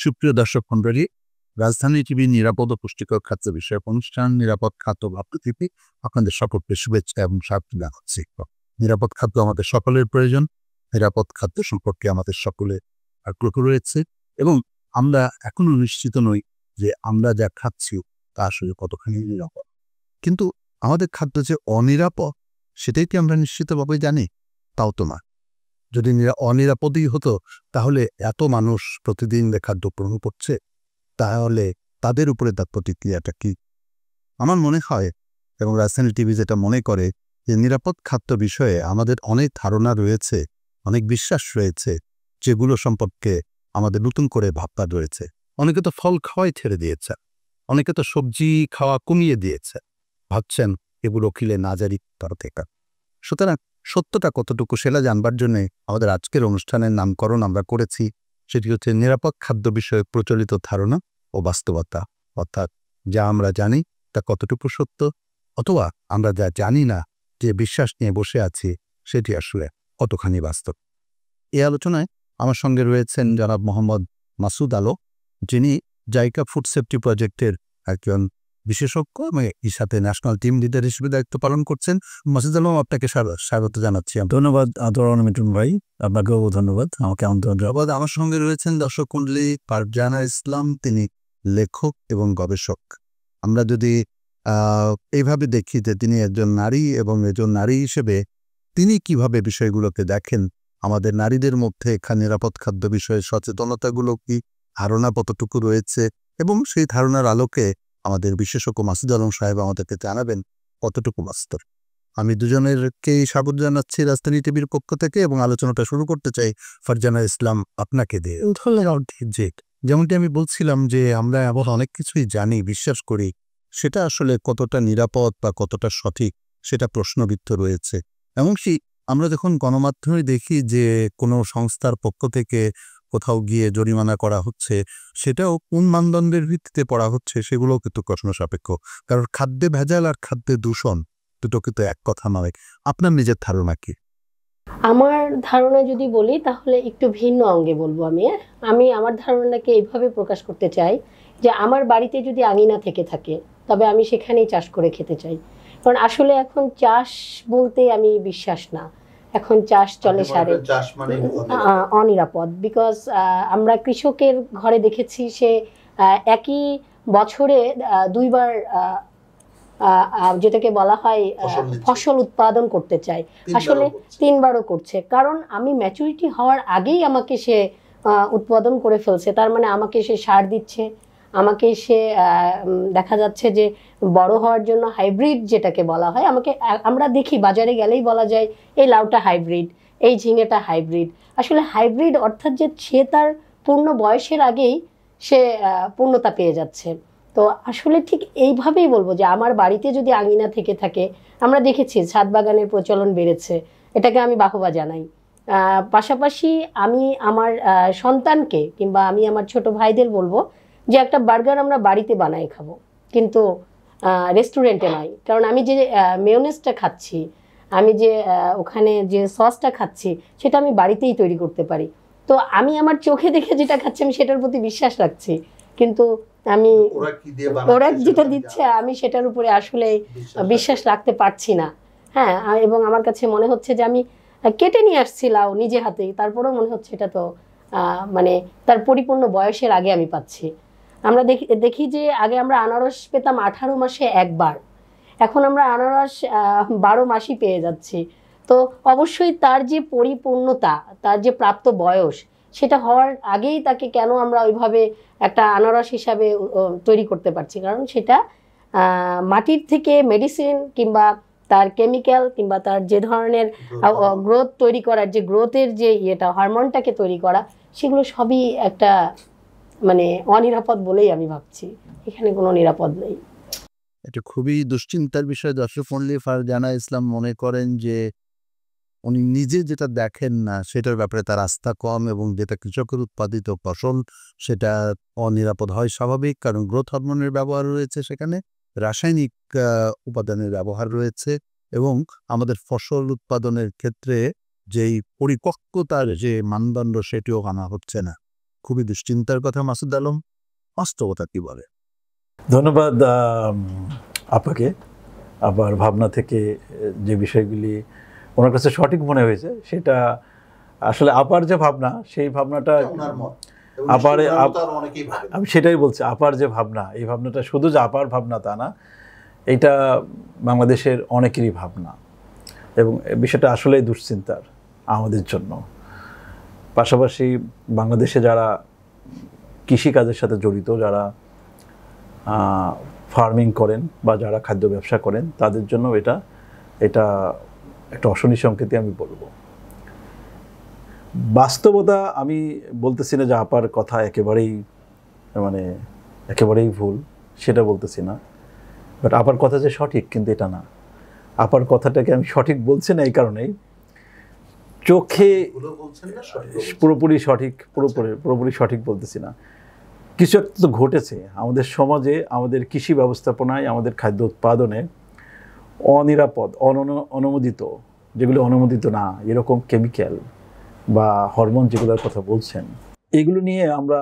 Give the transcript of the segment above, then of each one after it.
সুপ্রিয় দর্শক মণ্ডলী, রাজধানী টিভি নিরাপদ ও পুষ্টিকর খাদ্য বিষয়ক অনুষ্ঠান নিরাপদ খাদ্য বা পৃথিবী আপনাদের সকলকে শুভেচ্ছা এবং স্বাগত জানাচ্ছি। নিরাপদ খাদ্য আমাদের সকলের প্রয়োজন। নিরাপদ খাদ্য সম্পর্কে আমাদের সকলের আগ্রহ রয়েছে এবং আমরা এখনো নিশ্চিত নই যে আমরা যা খাচ্ছি তা আসলে কতখানি নিরাপদ। কিন্তু আমাদের খাদ্য যে অনিরাপদ সেটাই কি আমরা নিশ্চিতভাবে জানি? তাও তো না। যদি অনিরাপদই হতো তাহলে এত মানুষ প্রতিদিন খাদ্য গ্রহণ করছে, তাহলে তাদের উপরে তার প্রতিক্রিয়াটা কি? আমার মনে হয় এবং রাজধানী টিভি যেটা মনে করে যে নিরাপদ খাদ্য বিষয়ে আমাদের অনেক ধারণা রয়েছে, অনেক বিশ্বাস রয়েছে, যেগুলো সম্পর্কে আমাদের নতুন করে ভাবনা রয়েছে। অনেকে তো ফল খাওয়াই ছেড়ে দিয়েছে, অনেকে তো সবজি খাওয়া কমিয়ে দিয়েছে, ভাবছেন এগুলো খেলে নাজারি তার থেকে। সুতরাং সত্যটা কতটুকু সেটা জানবার জন্য আমাদের আজকের অনুষ্ঠানের নামকরণ আমরা করেছি, সেটি হচ্ছে নিরাপদ খাদ্য বিষয়ে প্রচলিত ধারণা ও বাস্তবতা। অর্থাৎ যা আমরা জানি তা কতটুকু সত্য, অথবা আমরা যা জানি না, যে বিশ্বাস নিয়ে বসে আছি, সেটি আসলে কতখানি বাস্তব। এই আলোচনায় আমার সঙ্গে রয়েছেন জনাব মোহাম্মদ মাসুদ আলো, যিনি জাইকা ফুড সেফটি প্রজেক্টের একজন বিশেষজ্ঞ এবং এই সাথে ন্যাশনাল টিম লিডার হিসেবে দায়িত্ব পালন করছেন। মাসুদ আলম, আপনাকে স্বাগত জানাচ্ছি। ধন্যবাদ আদরান মিটুন ভাই, আপনাকেও ধন্যবাদ আমাকে আমন্ত্রণ। আমার সঙ্গে রয়েছেন দর্শক মণ্ডলী ফারজানা ইসলাম, তিনি লেখক এবং গবেষক। আমরা যদি এইভাবে দেখি যে তিনি একজন নারী এবং একজন নারী হিসেবে তিনি কিভাবে বিষয়গুলোকে দেখেন, আমাদের নারীদের মধ্যে নিরাপদ খাদ্য বিষয়ে সচেতনতাগুলো কি, ধারণা কতটুকু রয়েছে, এবং সেই ধারণার আলোকে আমাদের বিশেষজ্ঞ মাসুদ আলম সাহেব আমাদেরকে জানাবেন কতটুকু বাস্তব। আমি দুজনেরকেই স্বাগত জানাচ্ছি রাজধানী টিভির পক্ষ থেকে এবং আলোচনাটা শুরু করতে চাই ফারজানা ইসলাম আপনাকে দিয়ে। যেমনটি আমি বলছিলাম যে আমরা এমন অনেক কিছুই জানি, বিশ্বাস করি, সেটা আসলে কতটা নিরাপদ বা কতটা সঠিক সেটা প্রশ্নবিদ্ধ রয়েছে। এমনকি আমরা যখন গণমাধ্যমে দেখি যে কোনো সংস্থার পক্ষ থেকে কোথাও গিয়ে জরিমানা করা হচ্ছে, সেটাও কোন মানদণ্ডের ভিত্তিতে পড়া হচ্ছে সেগুলোও কিন্তু প্রশ্ন সাপেক্ষ। কারণ খাদ্যে ভেজাল আর খাদ্যে দূষণ দুটো কিন্তু এক কথা নয়। আপনার নিজের ধারণা কি? আমার ধারণা যদি বলি তাহলে একটু ভিন্ন অঙ্গে বলবো। আমি আমার ধারণাকে এইভাবে প্রকাশ করতে চাই যে আমার বাড়িতে যদি আঙিনা থেকে থাকে তবে আমি সেখানেই চাষ করে খেতে চাই। কারণ আসলে এখন চাষ বলতে আমি বিশ্বাস না, এখন চাষ চলে সারে অনিরাপদ। বিকজ আমরা কৃষকের ঘরে দেখেছি সে একই বছরে দুইবার যেটাকে বলা হয় ফসল উৎপাদন করতে চায়, আসলে তিনবারও করছে। কারণ আমি ম্যাচুরিটি হওয়ার আগেই আমাকে সে উৎপাদন করে ফেলছে, তার মানে আমাকে সে সার দিচ্ছে, আমাকে সে দেখা যাচ্ছে যে বড় হওয়ার জন্য হাইব্রিড যেটাকে বলা হয়, আমরা দেখি বাজারে গেলেই বলা যায় এই লাউটা হাইব্রিড, এই ঝিঙেটা হাইব্রিড। আসলে হাইব্রিড অর্থাৎ যে সে তার পূর্ণ বয়সের আগেই সে পূর্ণতা পেয়ে যাচ্ছে। তো আসলে ঠিক এইভাবেই বলবো যে আমার বাড়িতে যদি আঙিনা থেকে থাকে, আমরা দেখেছি ছাদ বাগানের প্রচলন বেড়েছে, এটাকে আমি বাহবা জানাই। পাশাপাশি আমি আমার সন্তানকে কিংবা আমি আমার ছোট ভাইদের বলবো যে একটা বার্গার আমরা বাড়িতে বানাই খাবো, কিন্তু রেস্টুরেন্টে নয়। কারণ আমি যে মেয়োনেজটা খাচ্ছি, আমি যে ওখানে যে সসটা খাচ্ছি, সেটা আমি বাড়িতেই তৈরি করতে পারি। তো আমি আমার চোখে দেখে যেটা খাচ্ছি আমি সেটার প্রতি বিশ্বাস রাখছি, কিন্তু আমি ওরা যেটা দিচ্ছে আমি সেটার উপরে আসলে বিশ্বাস রাখতে পারছি না। হ্যাঁ, এবং আমার কাছে মনে হচ্ছে যে আমি কেটে নিয়ে আসছি লাউ নিজে হাতেই, তারপরেও মনে হচ্ছে এটা তো মানে তার পরিপূর্ণ বয়সের আগে আমি পাচ্ছি। আমরা দেখি যে আগে আমরা আনারস পেতাম 18 মাসে একবার, এখন আমরা আনারস 12 মাসই পেয়ে যাচ্ছি। তো অবশ্যই তার যে পরিপূর্ণতা, তার যে প্রাপ্ত বয়স, সেটা হওয়ার আগেই তাকে কেন আমরা ওইভাবে একটা আনারস হিসাবে তৈরি করতে পারছি? কারণ সেটা মাটির থেকে মেডিসিন কিংবা তার কেমিক্যাল কিংবা তার যে ধরনের গ্রোথ তৈরি করার যে গ্রোথের যে হরমোনটাকে তৈরি করা, সেগুলো সবই একটা মানে অনিরাপদ বলেই আমি ভাবছি, এখানে কোনো নিরাপদ নেই। এটা খুবই দুশ্চিন্তার বিষয়। দর্শক মণ্ডলী ফারজানা ইসলাম মনে করেন যে উনি নিজে যেটা দেখেন না সেটার ব্যাপারে তার আস্থা কম, এবং যেটা কৃষকের উৎপাদিত ফসল সেটা অনিরাপদ হয় স্বাভাবিক, কারণ গ্রোথ হরমোনের ব্যবহার রয়েছে, সেখানে রাসায়নিক উপাদানের ব্যবহার রয়েছে, এবং আমাদের ফসল উৎপাদনের ক্ষেত্রে যেই পরিপক্কতার যে মানদণ্ড সেটিও আনা হচ্ছে না। খুবই দুশ্চিন্তার কথা। মাসুদ আলম, বাস্তবতা কি বলে? ধন্যবাদ আপনাকে। আবার ভাবনা থেকে যে বিষয়গুলি ওনার কাছে সঠিক মনে হয়েছে, সেটা আসলে আপার যে ভাবনা, সেই ভাবনাটা আমি সেটাই বলছি। আপার যে ভাবনা, এই ভাবনাটা শুধু যে আপার ভাবনা তা না, এটা বাংলাদেশের অনেকেরই ভাবনা, এবং বিষয়টা আসলেই দুশ্চিন্তার আমাদের জন্য। পাশাপাশি বাংলাদেশে যারা কৃষিকাজের সাথে জড়িত, যারা ফার্মিং করেন বা যারা খাদ্য ব্যবসা করেন, তাদের জন্য এটা একটা অশনি সংকেতই আমি বলবো। বাস্তবতা আমি বলতেছি না যে আপার কথা একেবারেই ভুল, সেটা বলতেছি না। বাট আপার কথা যে সঠিক, কিন্তু এটা না। আপার কথাটাকে আমি সঠিক বলছি না এই কারণেই, চোখে পুরোপুরি সঠিক বলতেছি না। কিছু একটা তো ঘটেছে আমাদের সমাজে, আমাদের কৃষি ব্যবস্থাপনায়, আমাদের খাদ্য উৎপাদনে অনিরাপদ, অনুমোদিত, যেগুলো অনুমোদিত না, এরকম কেমিক্যাল বা হরমোন যেগুলোর কথা বলছেন, এগুলো নিয়ে আমরা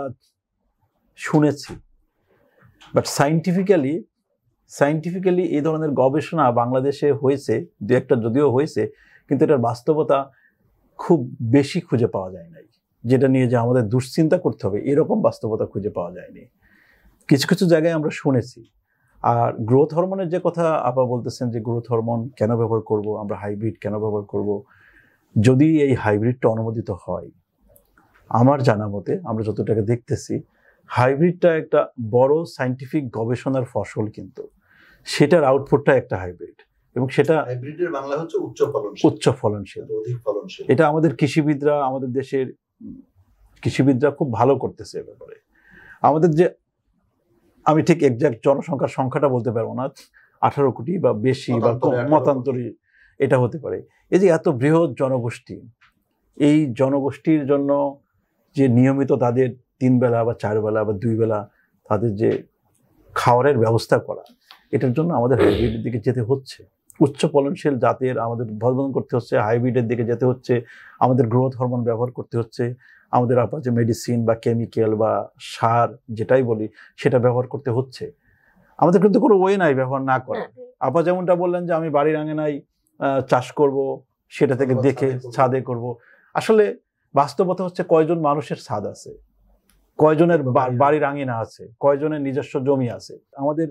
শুনেছি। বাট সায়েন্টিফিক্যালি এই ধরনের গবেষণা বাংলাদেশে হয়েছে, দু একটা যদিও হয়েছে, কিন্তু এটার বাস্তবতা খুব বেশি খুঁজে পাওয়া যায় নাই। যেটা নিয়ে যে আমাদের দুশ্চিন্তা করতে হবে, এরকম বাস্তবতা খুঁজে পাওয়া যায়নি। কিছু কিছু জায়গায় আমরা শুনেছি। আর গ্রোথ হরমোনের যে কথা আপা বলতেছেন, যে গ্রোথ হরমোন কেন ব্যবহার করব, আমরা হাইব্রিড কেন ব্যবহার করব, যদি এই হাইব্রিডটা অনুমোদিত হয়, আমার জানা মতে আমরা যতটাকে দেখতেছি, হাইব্রিডটা একটা বড় সায়েন্টিফিক গবেষণার ফসল, কিন্তু সেটার আউটপুটটা একটা হাইব্রিড, এবং সেটা হাইব্রিডের বাংলা হচ্ছে উচ্চ ফলনশীল। এটা আমাদের আমাদের দেশের কৃষিবিদরা খুব ভালো করতেছে এ ব্যাপারে। আমাদের যে, আমি ঠিক এক্সাক্ট জনসংখ্যার সংখ্যাটা বলতে পারবো না, 18 কোটি বা বেশি বা মতান্তরী এটা হতে পারে। এই যে এত বৃহৎ জনগোষ্ঠী, এই জনগোষ্ঠীর জন্য যে নিয়মিত তাদের 3 বেলা বা 4 বেলা বা 2 বেলা তাদের যে খাওয়ারের ব্যবস্থা করা, এটার জন্য আমাদের হাইব্রিডের দিকে যেতে হচ্ছে। উচ্চ ফলনশীল জাতের আমাদের উদ্ভাবন করতে হচ্ছে, হাইব্রিডের দিকে যেতে হচ্ছে, আমাদের গ্রোথ হরমোন ব্যবহার করতে হচ্ছে, আমাদের আপা যে মেডিসিন বা কেমিক্যাল বা সার যেটাই বলি, সেটা ব্যবহার করতে হচ্ছে। আমাদের কিন্তু কোনো ওয়ে নাই ব্যবহার না করার। আপা যেমনটা বললেন যে আমি বাড়ির আঙিনায় চাষ করব, সেটা থেকে দেখে ছাদে করব। আসলে বাস্তবতা হচ্ছে, কয়জন মানুষের ছাদ আছে, কয়জনের বাড়ির আঙিনা আছে, কয়জনের নিজস্ব জমি আছে। আমাদের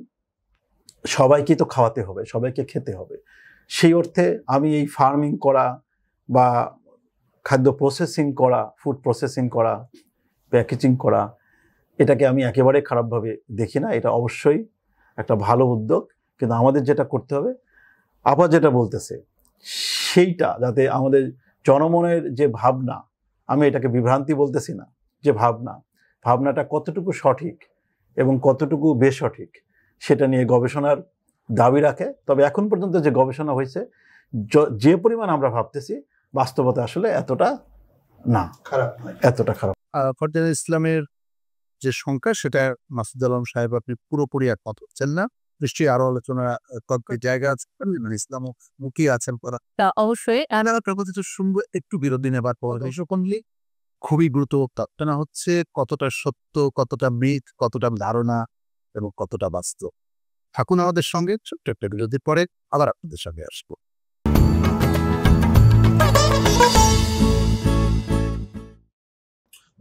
সবাইকে তো খাওয়াতে হবে, সবাইকে খেতে হবে। সেই অর্থে আমি এই ফার্মিং করা বা খাদ্য প্রসেসিং করা, ফুড প্রসেসিং করা, প্যাকেজিং করা, এটাকে আমি একেবারে খারাপভাবে দেখি না। এটা অবশ্যই একটা ভালো উদ্যোগ, কিন্তু আমাদের যেটা করতে হবে, আপা যেটা বলতেছে, সেইটা যাতে আমাদের জনমনের যে ভাবনা, আমি এটাকে বিভ্রান্তি বলতেছি না, যে ভাবনাটা কতটুকু সঠিক এবং কতটুকু বেসঠিক, সেটা নিয়ে গবেষণার দাবি রাখে। তবে এখন পর্যন্ত যে গবেষণা হয়েছে, যে পরিমাণ আমরা ভাবতেছি, বাস্তবতা আসলে এতটা খারাপ। ফরজানা ইসলামের যে সংখ্যা, সেটা মাসুদ আলম সাহেব আপনি পুরোপুরি একমত হচ্ছেন না? নিশ্চয়ই আরো আলোচনা কয়েকটি জায়গা আছে, ইসলামমুখী আছেন অবশ্যই। শুনবো একটু বিরোধী নেবার পর। খুবই গুরুত্বপূর্ণ হচ্ছে কতটা সত্য, কতটা মিথ, কতটা ধারণা এবং কতটা বাস্তব। থাকুন আমাদের সঙ্গে, ছোট্ট একটা বিরতির পরে আবার আপনাদের সঙ্গে আসবো।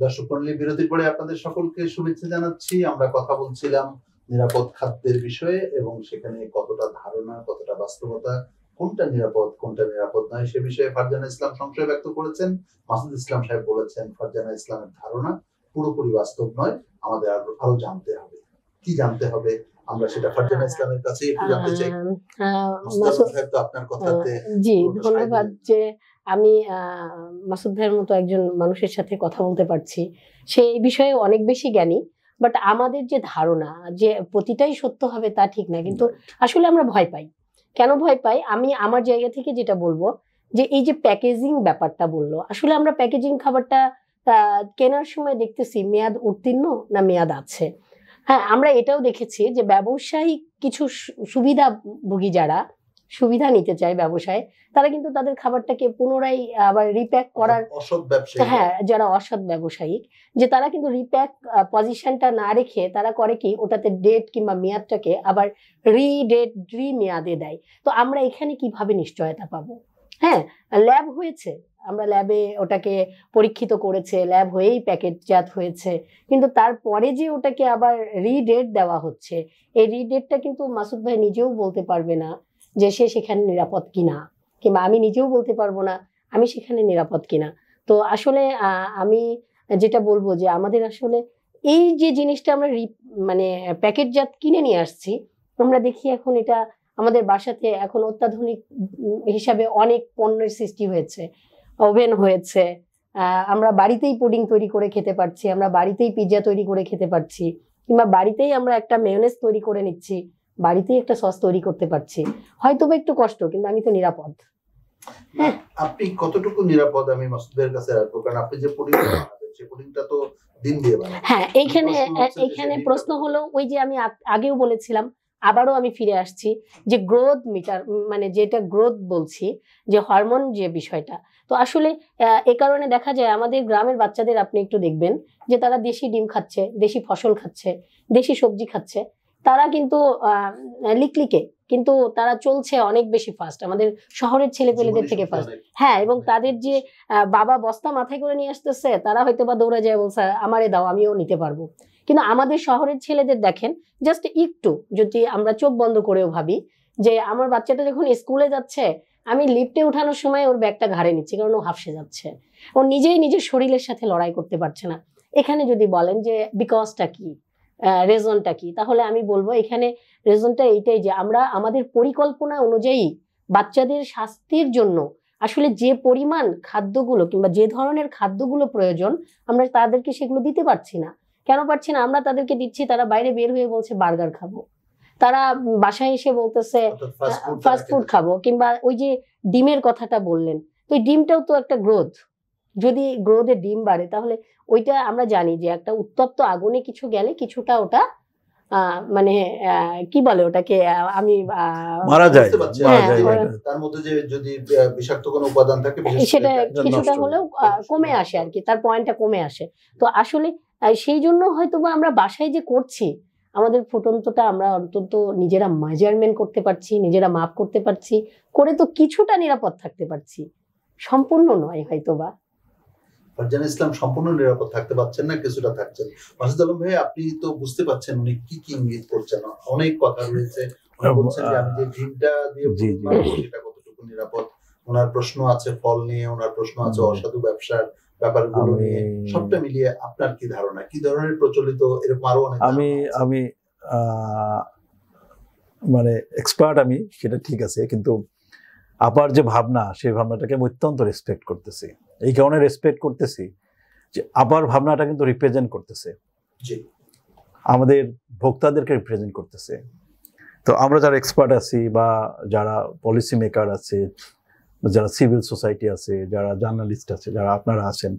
দর্শক মণ্ডলী, বিরতির পরে আপনাদের সকলকে শুভেচ্ছা জানাচ্ছি। আমরা কথা বলছিলাম নিরাপদ খাদ্যের বিষয়ে, এবং সেখানে কতটা ধারণা, কতটা বাস্তবতা, কোনটা নিরাপদ কোনটা নিরাপদ নয়, সে বিষয়ে ফারজানা ইসলাম সংশয় ব্যক্ত করেছেন। মাসুদ ইসলাম সাহেব বলেছেন ফারজানা ইসলামের ধারণা পুরোপুরি বাস্তব নয়, আমাদের আরো জানতে হবে। কি জানতে হবে আমরা সেটা ফারজানা ইসলামের কাছে একটু জানতে চাই। মাসুদ সাহেব তো আপনার কথাতে জি ধন্যবাদ, যে আমি মাসুদ ভাইয়ের মতো একজন মানুষের সাথে কথা বলতে পারছি, সে এই বিষয়ে অনেক বেশি জ্ঞানী। বাট আমাদের যে ধারণা যে প্রতিটাই সত্য হবে তা ঠিক না, কিন্তু আসলে আমরা ভয় পাই। কেন ভয় পাই? আমি আমার জায়গা থেকে যেটা বলবো, যে এই যে প্যাকেজিং ব্যাপারটা বললো, আসলে আমরা প্যাকেজিং খাবারটা কেনার সময় দেখতেছি মেয়াদ উত্তীর্ণ না মেয়াদ আছে। হ্যাঁ, আমরা এটাও দেখেছি যে ব্যবসায়িক কিছু সুবিধাভোগী যারা, সুবিধা নিতে চায় ব্যবসায়, তারা কিন্তু তাদের খাবারটাকে পুনরায় আবার রিপ্যাক করার, অসৎ ব্যবসায়ী, হ্যাঁ যারা অসৎ ব্যবসায়িক, যে তারা কিন্তু রিপ্যাক পজিশনটা না রেখে তারা করে কি ওটাতে ডেট কিংবা মেয়াদটাকে আবার রি মেয়াদে দেয়। তো আমরা এখানে কিভাবে নিশ্চয়তা পাবো? হ্যাঁ, ল্যাব হয়েছে, আমরা ল্যাবে ওটাকে পরীক্ষিত করেছে, ল্যাব হয়েই প্যাকেটজাত হয়েছে, কিন্তু তারপরে যে ওটাকে আবার রিডেট দেওয়া হচ্ছে, এই রিডেটটা কিন্তু মাসুদ ভাই নিজেও বলতে পারবে না যে সে সেখানে নিরাপদ কিনা, কিংবা আমি নিজেও বলতে পারবো না আমি সেখানে নিরাপদ কিনা। তো আসলে আমি যেটা বলবো যে আমাদের আসলে এই যে জিনিসটা আমরা মানে প্যাকেটজাত কিনে নিয়ে আসছি, আমরা দেখি এখন এটা আমাদের বাসাতে এখন অত্যাধুনিক হিসাবে অনেক পণ্যের সৃষ্টি হয়েছে, ওভেন হয়েছে, আমরা বাড়িতেই পুডিং তৈরি করে খেতে পারছি, আমরা বাড়িতেই পিৎজা তৈরি করে খেতে পারছি, কিংবা বাড়িতেই আমরা একটা মেয়োনেজ তৈরি করে নিচ্ছি, বাড়িতেই একটা সস তৈরি করতে পারছি। হয়তো বা একটু কষ্ট, কিন্তু আমি তো নিরাপদ। হ্যাঁ, আপনি কতটুকু নিরাপদ আমি মাসুদের কাছে রাখবো, কারণ আপনি যে পুডিংটা বানাবেন সেই পুডিংটা তো ডিম দিয়ে বানাবেন। হ্যাঁ, এইখানে প্রশ্ন হলো ওই যে আমি আগেও বলেছিলাম, আবারও আমি ফিরে আসছি যে গ্রোথ মিটার, মানে যেটা গ্রোথ বলছি, যে হরমোন যে বিষয়টা, তো আসলে এ কারণে দেখা যায় আমাদের গ্রামের বাচ্চাদের আপনি একটু দেখবেন যে তারা দেশি ডিম খাচ্ছে, দেশি ফসল খাচ্ছে, দেশি সবজি খাচ্ছে, তারা কিন্তু লিকলিকে, কিন্তু তারা চলছে অনেক বেশি ফাস্ট আমাদের শহরের ছেলেপেলেদের থেকে ফাস্ট। হ্যাঁ, এবং তাদের যে বাবা বস্তা মাথায় করে নিয়ে আসতেছে, তারা হয়তো বা দৌড়ে যায় বলছে আমারে দাও আমিও নিতে পারবো। কিন্তু আমাদের শহরের ছেলেদের দেখেন, জাস্ট একটু যদি আমরা চোখ বন্ধ করেও ভাবি যে আমার বাচ্চাটা যখন স্কুলে যাচ্ছে, আমি লিফটে উঠানোর সময় ওর ব্যাগটা ঘাড়ে নিচ্ছি, কারণ ও হাঁফসে যাচ্ছে, ও নিজেই নিজের শরীরের সাথে লড়াই করতে পারছে না। এখানে যদি বলেন যে বিকজটা কি, রেজনটা কি, তাহলে আমি বলবো এখানে রেজনটা এইটাই যে আমরা আমাদের পরিকল্পনা অনুযায়ী বাচ্চাদের স্বাস্থ্যের জন্য আসলে যে পরিমাণ খাদ্যগুলো কিংবা যে ধরনের খাদ্যগুলো প্রয়োজন, আমরা তাদেরকে সেগুলো দিতে পারছি না। কেন পারছি না? আমরা তাদেরকে দিচ্ছি, তারা বাইরে বের হয়ে বলছে বার্গার খাবো, তারা বাসায় এসে বলতেছে ফাস্ট ফুড খাবো, কিংবা ওই যে ডিমের কথাটা বললেন, তো ওই ডিমটাও তো একটা গ্রোথ, যদি গ্রোথে ডিম বাড়ে তাহলে ওইটা আমরা জানি যে একটা উত্তপ্ত আগুনে কিছু গেলে কিছুটা ওটা মানে কি বলে ওটাকে, আমি মারা যায়, তার মধ্যে যে যদি বিষাক্ত কোনো উপাদান থাকে সেটা কিছুটা হলেও কমে আসে আর কি, তার পয়েন্টটা কমে আসে। তো আসলে সেই জন্য হয়তো বা আমরা বাসায় যে করছি, আমাদের ফুটন্তটা আমরা অন্তত নিজেরা মেজারমেন্ট করতে পারছি, নিজেরা মাপ করতে পারছি, করে তো কিছুটা নিরাপদ থাকতে পারছি, সম্পূর্ণ নয় হয়তোবা। ফারজানা ইসলাম সম্পূর্ণ নিরাপদ থাকতে পারছেন না, কিছুটা থাকছেন। মাসুদ আলম ভাই, আপনি তো বুঝতে পারছেন উনি কি কি ইঙ্গিত করছেন, অনেক কথা রয়েছে, বলছেন যে আমি যে ডিমটা দিয়ে সেটা কতটুকু নিরাপদ, ওনার প্রশ্ন আছে ফল নিয়ে, ওনার প্রশ্ন আছে অসাধু ব্যবসার ব্যাপারগুলো নিয়ে, সবটা মিলিয়ে আপনার কি ধারণা, কি ধরনের প্রচলিত এরকম আরো অনেক? আমি মানে এক্সপার্ট আমি, সেটা ঠিক আছে, কিন্তু আপার যে ভাবনা, সেই ভাবনাটাকে আমি অত্যন্ত রেসপেক্ট করতেছি। এই কারণে রেসপেক্ট করতেছি যে আপার ভাবনাটা কিন্তু রিপ্রেজেন্ট করতেছে, আমাদের ভোক্তাদেরকে রিপ্রেজেন্ট করতেছে। তো আমরা যারা এক্সপার্ট আছি, বা যারা পলিসি মেকার আছে, যারা সিভিল সোসাইটি আছে, যারা জার্নালিস্ট আছে, যারা আপনারা আছেন,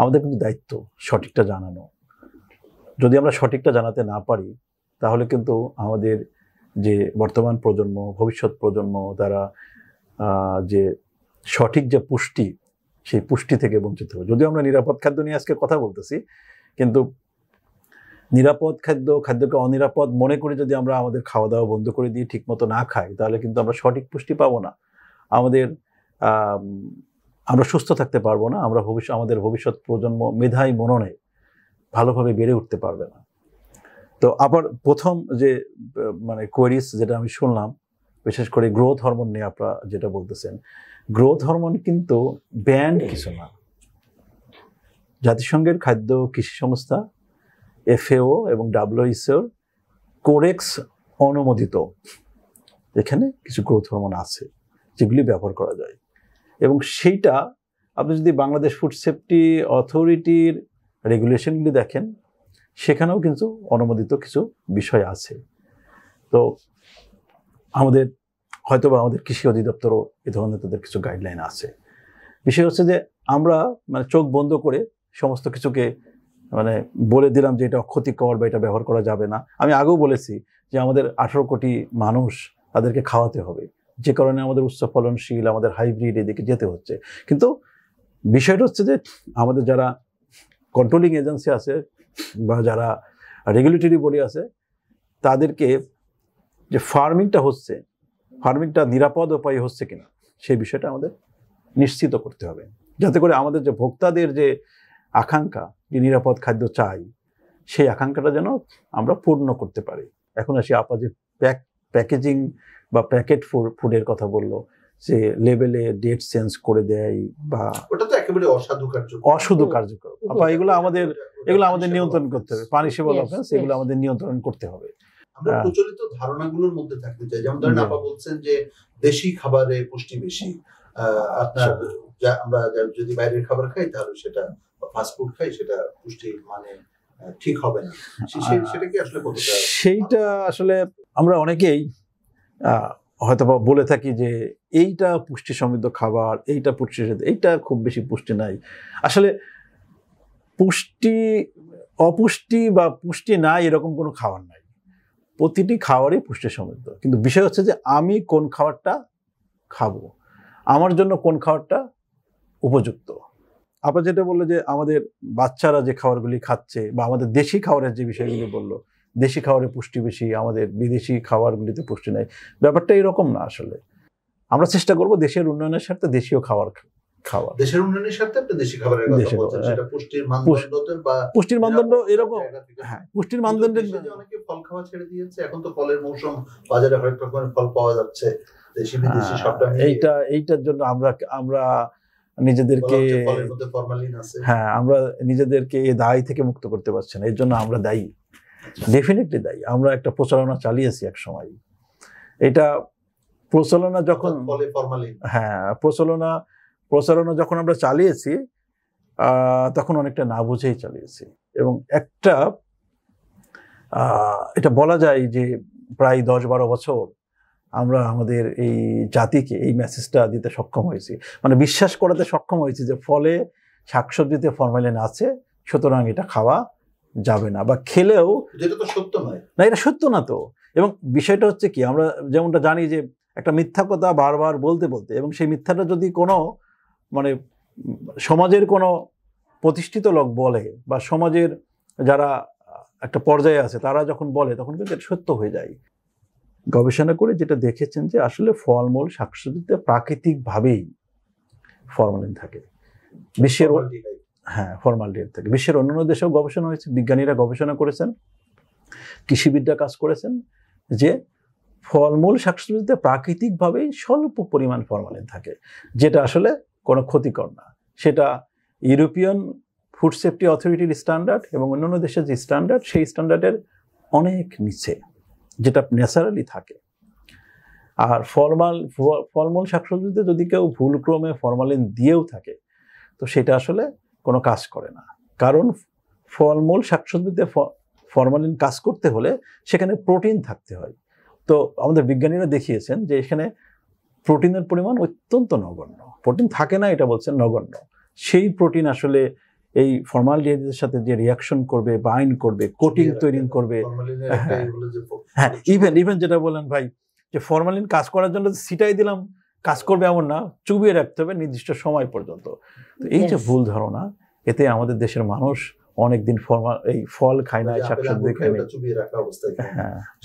আমাদের কিন্তু দায়িত্ব সঠিকটা জানানো। যদি আমরা সঠিকটা জানাতে না পারি, তাহলে কিন্তু আমাদের যে বর্তমান প্রজন্ম, ভবিষ্যৎ প্রজন্ম, তারা যে সঠিক যে পুষ্টি, সেই পুষ্টি থেকে বঞ্চিত হবে। যদিও আমরা নিরাপদ খাদ্য নিয়ে আজকে কথা বলতেছি, কিন্তু নিরাপদ খাদ্যকে অনিরাপদ মনে করে যদি আমরা আমাদের খাওয়া দাওয়া বন্ধ করে দিয়ে ঠিকমতো না খাই, তাহলে কিন্তু আমরা সঠিক পুষ্টি পাবো না, আমরা সুস্থ থাকতে পারবো না, আমাদের ভবিষ্যৎ প্রজন্ম মেধায় মননে ভালোভাবে বেড়ে উঠতে পারবে না। তো আবার প্রথম যে মানে কোয়েরিজ যেটা আমি শুনলাম, বিশেষ করে গ্রোথ হরমোন নিয়ে আপনারা যেটা বলতেছেন, গ্রোথ হরমোন কিন্তু ব্যান্ড কিছু না। জাতিসংঘের খাদ্য কৃষি সংস্থা FAO এবং WHO কোরেক্স অনুমোদিত এখানে কিছু গ্রোথ হরমোন আছে যেগুলি ব্যবহার করা যায়, এবং সেইটা আপনি যদি বাংলাদেশ ফুড সেফটি অথরিটির রেগুলেশনগুলি দেখেন, সেখানেও কিন্তু অনুমোদিত কিছু বিষয় আছে। তো আমাদের হয়তোবা আমাদের কৃষি অধিদপ্তরও এ ধরনের তাদের কিছু গাইডলাইন আছে। বিষয় হচ্ছে যে আমরা মানে চোখ বন্ধ করে সমস্ত কিছুকে মানে বলে দিলাম যে এটা অক্ষতিকর বা এটা ব্যবহার করা যাবে না। আমি আগেও বলেছি যে আমাদের 18 কোটি মানুষ, তাদেরকে খাওয়াতে হবে, যে কারণে আমাদের উচ্চ ফলনশীল, আমাদের হাইব্রিড এদিকে যেতে হচ্ছে। কিন্তু বিষয়টা হচ্ছে যে আমাদের যারা কন্ট্রোলিং এজেন্সি আছে বা যারা রেগুলেটরি বডি আছে, তাদেরকে যে ফার্মিংটা নিরাপদ উপায়ে হচ্ছে কিনা সেই বিষয়টা আমাদের নিশ্চিত করতে হবে, যাতে করে আমাদের যে ভোক্তাদের যে আকাঙ্ক্ষা, যে নিরাপদ খাদ্য চাই, সেই আকাঙ্ক্ষাটা যেন আমরা পূর্ণ করতে পারি। এখন আসি আপা যে প্যাকেজিং বা প্যাকেট ফুডের কথা বললো, যে লেবেলে ডেট চেঞ্জ করে দেয় বা ওটা তো একেবারে অসাধু কার্যকর। আপা এগুলো আমাদের নিয়ন্ত্রণ করতে হবে, পানিশেবল অফেন্স, এগুলো আমাদের নিয়ন্ত্রণ করতে হবে। আমরা প্রচলিত ধারণাগুলোর মধ্যে থাকতে চাই, যেমন ধরেন আপা বলছেন যে দেশি খাবারে পুষ্টি বেশি, আপনার আমরা যদি বাইরের খাবার খাই তাহলে সেটা ফাস্ট ফুড খাই, সেটা পুষ্টি মানে ঠিক হবে না, সেটা কি আসলে কতটা? সেইটা আসলে আমরা অনেকেই হয়তো বলে থাকি যে এইটা পুষ্টি সমৃদ্ধ খাবার, এইটা পুষ্টি, এইটা খুব বেশি পুষ্টি নাই। আসলে অপুষ্টি বা পুষ্টি নাই এরকম কোনো খাবার নাই, প্রতিটি খাবারই পুষ্টি সমৃদ্ধ। কিন্তু বিষয় হচ্ছে যে আমি কোন খাবারটা খাবো, আমার জন্য কোন খাবারটা উপযুক্ত। আপনার যেটা বললো যে আমাদের বাচ্চারা যে খাবারগুলি খাচ্ছে বা আমাদের দেশি খাবারের যে বিষয়গুলি বললো, দেশি খাবারে পুষ্টি বেশি, আমাদের বিদেশি খাবারগুলিতে পুষ্টি নেই, ব্যাপারটা এরকম না। আসলে আমরা চেষ্টা করব দেশের উন্নয়নের স্বার্থে দেশীয় খাবার খাওয়া, দেশের উন্নয়নের স্বার্থে আপনি দেশি খাবারের কথা বলছেন, সেটা পুষ্টির মানদণ্ড বা পুষ্টির মানদণ্ড এরকম। হ্যাঁ, পুষ্টির মানদণ্ডের অনেকে ফল খাওয়া ছেড়ে দিয়েছে, এখন তো ফলের মৌসুম, বাজারে হরেক রকমের ফল পাওয়া যাচ্ছে, দেশি বিদেশি সবটা। এইটার জন্য আমরা নিজেদেরকে, হ্যাঁ, আমরা নিজেদেরকে এই দায় থেকে মুক্ত করতে পারছি না, এর জন্য আমরা দায়ী, ডেফিনেটলি দায়ী। আমরা একটা প্রচারণা চালিয়েছি এক সময়, এটা প্রচারণা যখন প্রচারণা যখন আমরা চালিয়েছি তখন অনেকটা না বুঝেই চালিয়েছি, এবং এটা বলা যায় যে প্রায় 10-12 বছর আমরা আমাদের এই জাতিকে এই মেসেজটা দিতে সক্ষম হয়েছি, মানে বিশ্বাস করাতে সক্ষম হয়েছি যে ফলে শাকসবজিতে ফরমালিন আছে, সুতরাং এটা খাওয়া যাবে না, বা খেলেও যেটা তো সত্য নয়। না, এটা সত্য না তো। এবং বিষয়টা হচ্ছে কি, আমরা যেমনটা জানি যে একটা মিথ্যা কথা বারবার বলতে এবং সেই মিথ্যাটা যদি কোনো মানে সমাজের কোনো প্রতিষ্ঠিত লোক বলে বা সমাজের যারা একটা পর্যায়ে আছে তারা যখন বলে, তখন কিন্তু এটা সত্য হয়ে যায়। গবেষণা করে যেটা দেখেছেন যে আসলে ফলমূল শাকসবজিতে প্রাকৃতিকভাবেই ফরমালিন থাকে, বিশ্বের, হ্যাঁ, ফরমালডিহাইড থাকে। বিশ্বের অন্যান্য দেশেও গবেষণা হয়েছে, বিজ্ঞানীরা গবেষণা করেছেন, কৃষিবিদরা কাজ করেছেন যে ফলমূল শাকসবজিতে প্রাকৃতিকভাবেই স্বল্প পরিমাণ ফরমালিন থাকে, যেটা আসলে কোনো ক্ষতিকর না। সেটা ইউরোপিয়ান ফুড সেফটি অথরিটির স্ট্যান্ডার্ড এবং অন্যান্য দেশের যে স্ট্যান্ডার্ড, সেই স্ট্যান্ডার্ডের অনেক নিচে, যেটা ন্যাচারালি থাকে। আর ফলমূল শাকসবজিতে যদি কেউ ভুলক্রমে ফরমালিন দিয়েও থাকে, তো সেটা আসলে কোনো কাজ করে না, কারণ ফলমূল শাকসবজিতে ফরমালিন কাজ করতে হলে সেখানে প্রোটিন থাকতে হয়। তো আমাদের বিজ্ঞানীরা দেখিয়েছেন যে এখানে প্রোটিনের পরিমাণ অত্যন্ত নগণ্য, প্রোটিন থাকে না এটা বলছেন নগণ্য। সেই প্রোটিন আসলে এই ফর্মালডিহাইডের সাথে যে রিয়াকশন করবে, বাইন্ড করবে, কোটিং তৈরি করবে, হ্যাঁ, ইভেন যেটা বললেন ভাই যে ফরমালিন কাজ করার জন্য ছিটাই দিলাম কাজ করবে এমন না, চুবিয়ে রাখতে হবে নির্দিষ্ট সময় পর্যন্ত। তো এই যে ভুল ধারণা, এতে আমাদের দেশের মানুষ অনেকদিন এই ফল খায় না, শাকসবজি খায় না, চুবিয়ে রাখা অবস্থায়।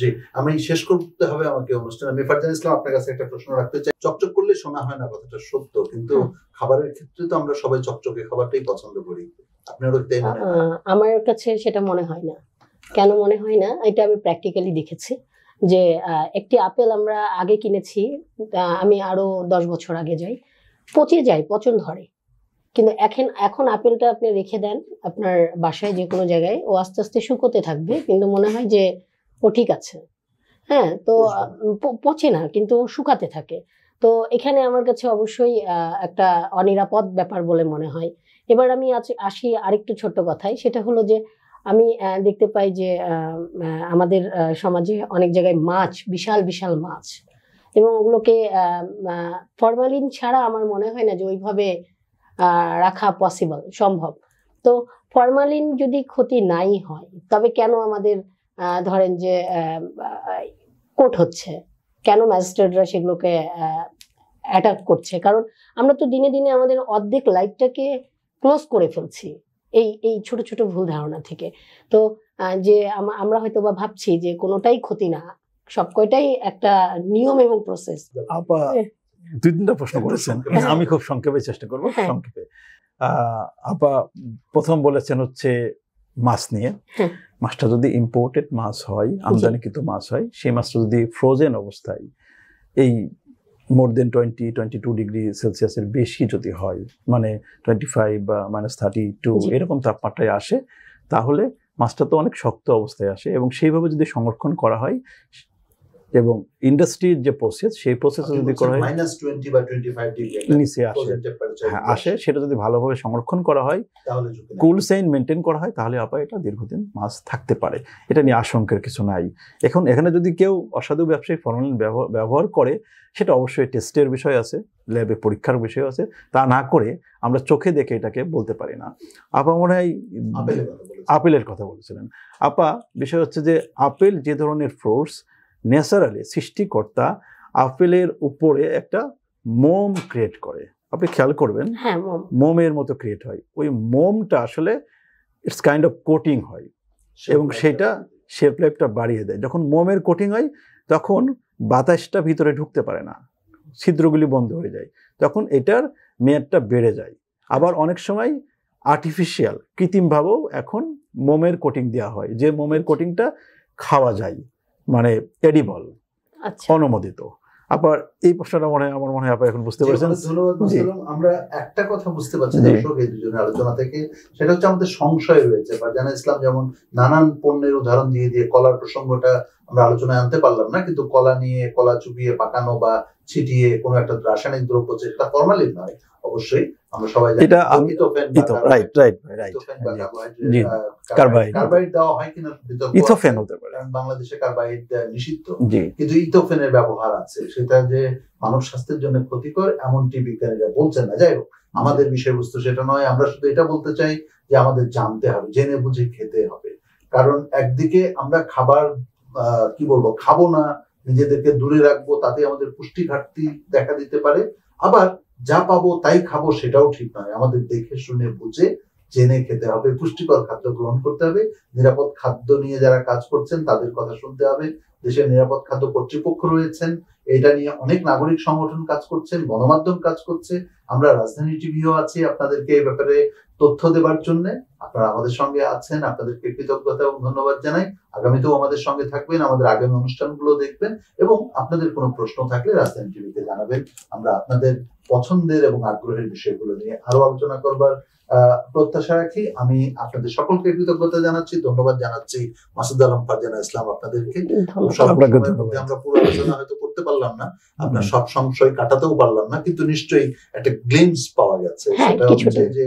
জি, আমি শেষ করতে হবে আমাকে অনুষ্ঠান। আমি ফারজানা ইসলাম আপনার কাছে একটা প্রশ্ন রাখতে চাই। চকচক করলে শোনা হয় না, কথাটা সত্য, কিন্তু খাবারের ক্ষেত্রে তো আমরা সবাই চকচকে খাবারটাই পছন্দ করি। আপনারও তাই মনে হয়? আমার কাছে সেটা মনে হয় না। কেন মনে হয় না? এটা আমি প্র্যাকটিক্যালি দেখেছি যে একটি আপেল আমরা আগে কিনেছি, আমি আরো 10 বছর আগে যাই, পচে যায়, পচন ধরে। কিন্তু এখন আপেলটা আপনি রেখে দেন আপনার বাসায় যে কোনো জায়গায়, ও আস্তে আস্তে শুকোতে থাকবে, কিন্তু মনে হয় যে ও ঠিক আছে, হ্যাঁ, তো পচে না, কিন্তু শুকাতে থাকে। তো এখানে আমার কাছে অবশ্যই একটা অনিরাপদ ব্যাপার বলে মনে হয়। এবার আমি আসি আরেকটু ছোট্ট কথায়, সেটা হলো যে আমি দেখতে পাই যে আমাদের সমাজে অনেক জায়গায় মাছ, বিশাল বিশাল মাছ, এবং ওগুলোকে ফরমালিন ছাড়া আমার মনে হয় না যে ওইভাবে রাখা সম্ভব। তো ফরমালিন যদি ক্ষতি নাই হয়, তবে কেন আমাদের ধরেন যে কোট হচ্ছে, কেন ম্যাজিস্ট্রেটরা সেগুলোকে অ্যাটাক করছে, কারণ আমরা তো দিনে দিনে আমাদের অর্ধেক লাইফটাকে ক্লোজ করে ফেলছি এই ছোট ছোট ভুল ধারণা থেকে। তো যে আমরা হয়তো বা ভাবছি যে কোনোটাই ক্ষতি না, সব কয়টাই একটা নিয়ম এবং প্রসেস। আপা 2-3টা প্রশ্ন করেছেন, আমি খুব সংক্ষেপে চেষ্টা করবো। সংক্ষেপে আপা প্রথম বলেছেন হচ্ছে মাছ নিয়ে, মাছটা যদি ইম্পোর্টেড মাছ হয়, আমদানিকৃত মাছ হয়, সেই মাছটা যদি ফ্রোজেন অবস্থায় এই মোর দেন 20-22 ডিগ্রি সেলসিয়াসের বেশি যদি হয়, মানে 25 বা -32 এরকম তাপমাত্রায় আসে, তাহলে মাছটা তো অনেক শক্ত অবস্থায় আসে, এবং সেইভাবে যদি সংরক্ষণ করা হয় এবং ইন্ডাস্ট্রির যে প্রসেস, সেই প্রসেসে যদি করা হয় -20 বা 25 ডিগ্রি নিচে আসে, সেটা যদি ভালোভাবে সংরক্ষণ করা হয়, কুল চেইন মেনটেন করা হয়, তাহলে আপা এটা দীর্ঘদিন মাছ থাকতে পারে। এটা নিয়ে আশঙ্কার কিছু নাই। এখন এখানে যদি কেউ অসাধু ব্যবসায়ী ফরমালিন ব্যবহার করে, সেটা অবশ্যই টেস্টের বিষয় আছে, ল্যাবে পরীক্ষার বিষয় আছে, তা না করে আমরা চোখে দেখে এটাকে বলতে পারি না। আপা মনে হয় আপেলের কথা বলেছিলেন। আপা বিষয় হচ্ছে যে আপেল যে ধরনের ফ্রুটস, ন্যাচারালি সৃষ্টিকর্তা আপেলের উপরে একটা মোম ক্রিয়েট করে, আপনি খেয়াল করবেন মোমের মতো ক্রিয়েট হয়, ওই মোমটা আসলে ইটস কাইন্ড অফ কোটিং হয়, এবং সেটা শেপ লাইফটা বাড়িয়ে দেয়। যখন মোমের কোটিং হয় তখন বাতাসটা ভিতরে ঢুকতে পারে না, ছিদ্রগুলি বন্ধ হয়ে যায়, তখন এটার মেয়াদটা বেড়ে যায়। আবার অনেক সময় আর্টিফিশিয়াল কৃত্রিমভাবেও এখন মোমের কোটিং দেওয়া হয়, যে মোমের কোটিংটা খাওয়া যায়, মানে এডিবল, অনুমোদিত। আবার এই প্রশ্নটা আমার মনে হয় আপনি এখন বুঝতে পারছেন। ধন্যবাদ। আমরা একটা কথা বুঝতে পারছি দর্শক এই দুজনের আলোচনা থেকে, সেটা হচ্ছে আমাদের সংশয় রয়েছে। ফারজানা ইসলাম যেমন নানান পণ্যের উদাহরণ দিয়ে কলার প্রসঙ্গটা আমরা আলোচনায় আনতে পারলাম না, কিন্তু কলা নিয়ে, কলা চুবিয়ে পাকানো বা ছিটিয়ে কোনো একটা রাসায়নিক দ্রব্য, সেটা ফরমালিন নয় অবশ্যই, আমরা সবাই জানি। এটা কার্বাইড দেওয়া হয় কিনা ইথোফেন হতে পারে, বাংলাদেশে কার্বাইড নিষিদ্ধ, কিন্তু ইথোফেনের ব্যবহার আছে, সেটা যে মানব স্বাস্থ্যের জন্য ক্ষতিকর এমনটি বিজ্ঞানীরা বলছেন না। যাই হোক, আমাদের বিষয়বস্তু সেটা নয়। আমরা শুধু এটা বলতে চাই যে আমাদের জানতে হবে, জেনে বুঝে খেতে হবে। কারণ একদিকে আমরা খাবার কি বলবো, খাবো না, নিজেদেরকে দূরে রাখবো, তাতে আমাদের পুষ্টি ঘাটতি দেখা দিতে পারে। আবার যা পাবো তাই খাবো, সেটাও ঠিক নয়। আমাদের দেখে শুনে বুঝে জেনে খেতে হবে, পুষ্টিকর খাদ্য গ্রহণ করতে হবে। নিরাপদ খাদ্য নিয়ে যারা কাজ করছেন তাদের কথা শুনতে হবে। দেশের নিরাপদ খাদ্য কর্তৃপক্ষ রয়েছেন, এটা নিয়ে অনেক নাগরিক সংগঠন কাজ করছেন, গণমাধ্যম কাজ করছে, আমরা রাজধানী টিভিও আছি আপনাদেরকে এই ব্যাপারে তথ্য দেবার জন্য। আপনারা আমাদের সঙ্গে আছেন, আপনাদেরকে কৃতজ্ঞতা এবং ধন্যবাদ জানাই। আগামীতেও আমাদের সঙ্গে থাকবেন, আমাদের আগামী অনুষ্ঠানগুলো দেখবেন, এবং আপনাদের কোনো প্রশ্ন থাকলে রাজধানী টিভিতে জানাবেন। আমরা আপনাদের পছন্দের এবং আগ্রহের বিষয়গুলো নিয়ে আরো আলোচনা করবার প্রত্যাশা রাখি। আমি আপনাদের সকলকে কৃতজ্ঞতা জানাচ্ছি, ধন্যবাদ জানাচ্ছি মাসুদ আলম, ফারজানা ইসলাম আপনাদেরকে। আমরা পুরো আলোচনা হয়তো করতে পারলাম না, আপনার সব সংশয় কাটাতেও পারলাম না, কিন্তু নিশ্চয়ই একটা গ্লিমস পাওয়া গেছে। সেটা হচ্ছে যে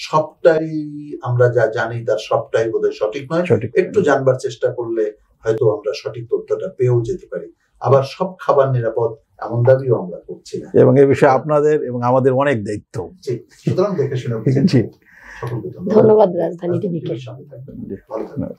সবটাই আমরা যা জানি তার সবটাই বোধহয় সঠিক নয়, একটু জানবার চেষ্টা করলে হয়তো আমরা সঠিক তথ্যটা পেয়েও যেতে পারি। আবার সব খাবার নিরাপদ এমন দাবিও আমরা করছি না, এবং এই বিষয়ে আপনাদের এবং আমাদের অনেক দায়িত্ব। সুতরাং দেখে শুনে ধন্যবাদ রাজধানী টিভিকে। ভালো থাকবেন।